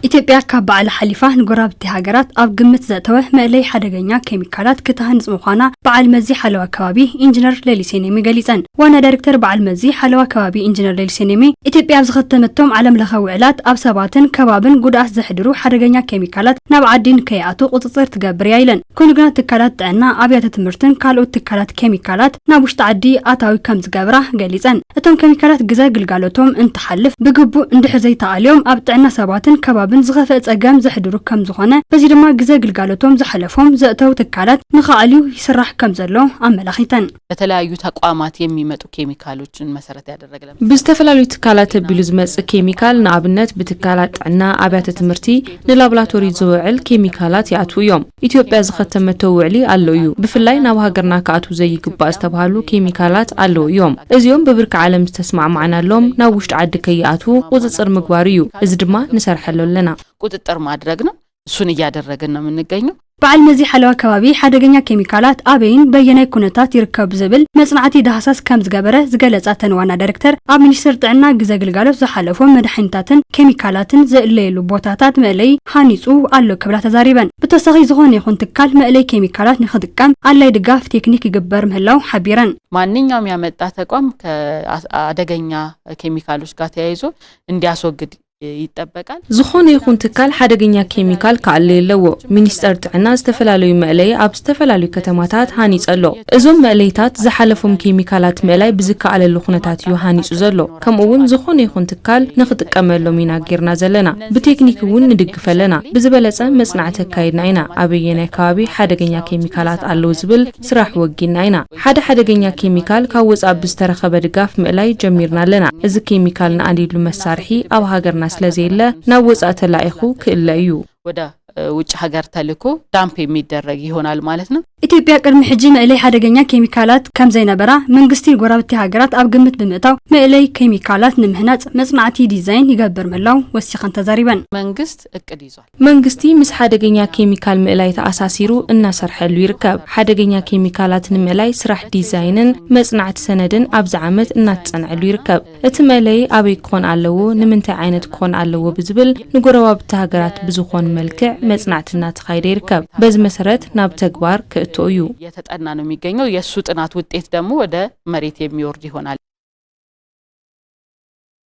ኢትዮጵያ ካብ ሓሊፋ ንጎራብቲ ሃገራት ኣብ ግምት ዘእተወ መእለይ ሓደገኛ ኬሚካላት ክተሃንጽ ምዃና በዓል መዚ ሓለዋ ከባቢ ኢንጂነር ሌሊሴኔሚ ገሊጸን። ዋና ዳይሬክተር በዓል መዚ ሓለዋ ከባቢ ኢንጂነር ሌሊሴኔሚ ኢትዮጵያ ኣብ ዝኸተመቶም ዓለም ለኸ ውዕላት ኣብ ሰባትን ከባብን ጉድኣት ዘሕድሩ ሓደገኛ ኬሚካላት ናብ ዓዲን ከይኣቱ ቁጽጽር ትገብር እያ ኢለን። ኮይኑ ግና ትካላት ጥዕና ኣብያተ ትምህርትን ካልኦት ትካላት ኬሚካላት ናብ ውሽጢ ዓዲ ኣታዊ ከም ዝገብራ ገሊጸን። እቶም ኬሚካላት ግዜ ግልጋሎቶም እንትሓልፍ ብግቡእ እንድሕር ዘይተኣልዮም ኣብ ጥዕና ሰባትን ከባብን ዝኸፈ ጸገም ዘሕድሩ ከም ዝኾነ በዚ ድማ ግዜ ግልጋሎቶም ዝሓለፎም ዘእተው ትካላት ንኻልዩ ይስራሕ ከም ዘሎ ኣመላኺተን። በተለያዩ ተቋማት የሚመጡ ኬሚካሎችን መሰረት ያደረገ ብዝተፈላለዩ ትካላት ቢሉ ዝመጽእ ኬሚካል ንኣብነት ብትካላት ጥዕና ኣብያተ ትምህርቲ ንላቦራቶሪ ዝውዕል ኬሚካላት ይኣትዉ እዮም። ኢትዮጵያ ዝኸተመቶ ውዕሊ ኣሎ እዩ። ብፍላይ ናብ ሃገርና ከኣቱ ዘይግባእ ዝተባሃሉ ኬሚካላት ኣለዉ እዮም። እዚኦም ብብርኪ ዓለም ዝተስማዕማዕናሎም ናብ ውሽጢ ዓዲ ከይኣቱ ቁጽጽር ምግባር እዩ። እዚ ድማ ንሰርሐሉ ኣለና። ቁጥጥር ማድረግ ነው። እሱን እያደረግን ነው የምንገኘው። በዓል መዚ ሓለዋ ከባቢ ሓደገኛ ኬሚካላት አበይን በየናይ ኩነታት ይርከቡ ዝብል መጽናዕቲ ዳህሳስ ከም ዝገበረ ዝገለጻተን ዋና ዳይሬክተር ኣብ ሚኒስትር ጥዕና ግዜ ግልጋሎት ዝሓለፎም መድሓኒታትን ኬሚካላትን ዘእለየሉ ቦታታት መእለይ ሃኒጹ ኣሎ ክብላ ተዛሪበን። ብተወሳኺ ዝኾነ ይኹን ትካል መእለይ ኬሚካላት ንኽጥቀም ኣድላይ ድጋፍ ቴክኒክ ይግበር ምህላው ሓቢረን። ማንኛውም ያመጣ ተቋም ከአደገኛ ኬሚካሎች ጋር ተያይዞ እንዲያስወግድ ይጠበቃል። ዝኾነ ይኹን ትካል ሓደገኛ ኬሚካል ካለየለዎ ሚኒስትር ጥዕና ዝተፈላለዩ መእለይ ኣብ ዝተፈላለዩ ከተማታት ሃኒጸሎ። እዞም መእለይታት ዝሓለፎም ኬሚካላት መእላይ ብዝከኣለሉ ኩነታት እዩ ሃኒጹ ዘሎ። ከምኡውን ዝኾነ ይኹን ትካል ንኽጥቀመሎም ኢና ጌርና ዘለና። ብቴክኒክ እውን ንድግፈለና። ብዝበለጸ መጽናዕቲ ኣካይድና ኢና። ኣበየናይ ከባቢ ሓደገኛ ኬሚካላት ኣለዉ ዝብል ስራሕ ወጊና ኢና። ሓደገኛ ኬሚካል ካብ ወጻኢ ብዝተረኸበ ድጋፍ መእላይ ጀሚርና ኣለና። እዚ ኬሚካል ንኣንዲሉ መሳርሒ ኣብ ሃገርና ስለዘይለ ናብ ወጻኢ ተላኢኹ ክእለ እዩ። ወደ ውጭ ሀገር ተልኮ ዳምፕ የሚደረግ ይሆናል ማለት ነው። ኢትዮጵያ ቅድሚ ሕጂ መእለይ ሓደገኛ ኬሚካላት ከም ዘይነበራ መንግስቲ ጎራብቲ ሃገራት ኣብ ግምት ብምእታው መእለይ ኬሚካላት ንምህናጽ መጽናዕቲ ዲዛይን ይገብር ምላው ወሲኸን ተዛሪበን። መንግስት እቅድ ይዟል። መንግስቲ ምስ ሓደገኛ ኬሚካል መእላይ ተኣሳሲሩ እናሰርሐሉ ይርከብ። ሓደገኛ ኬሚካላት ንምእላይ ስራሕ ዲዛይንን መጽናዕቲ ሰነድን ኣብዚ ዓመት እናተጸንዐሉ ይርከብ። እቲ መእለይ ኣበይ ክኾን ኣለዎ ንምንታይ ዓይነት ክኾን ኣለዎ ብዝብል ንጎራብቲ ሃገራት ብዝኾን መልክዕ መጽናዕትና ተኻይደ ይርከብ። በዚ መሰረት ናብ ተግባር ክእትዩ የተጠና ነው የሚገኘው። የሱ ጥናት ውጤት ደግሞ ወደ መሬት የሚወርድ ይሆናል።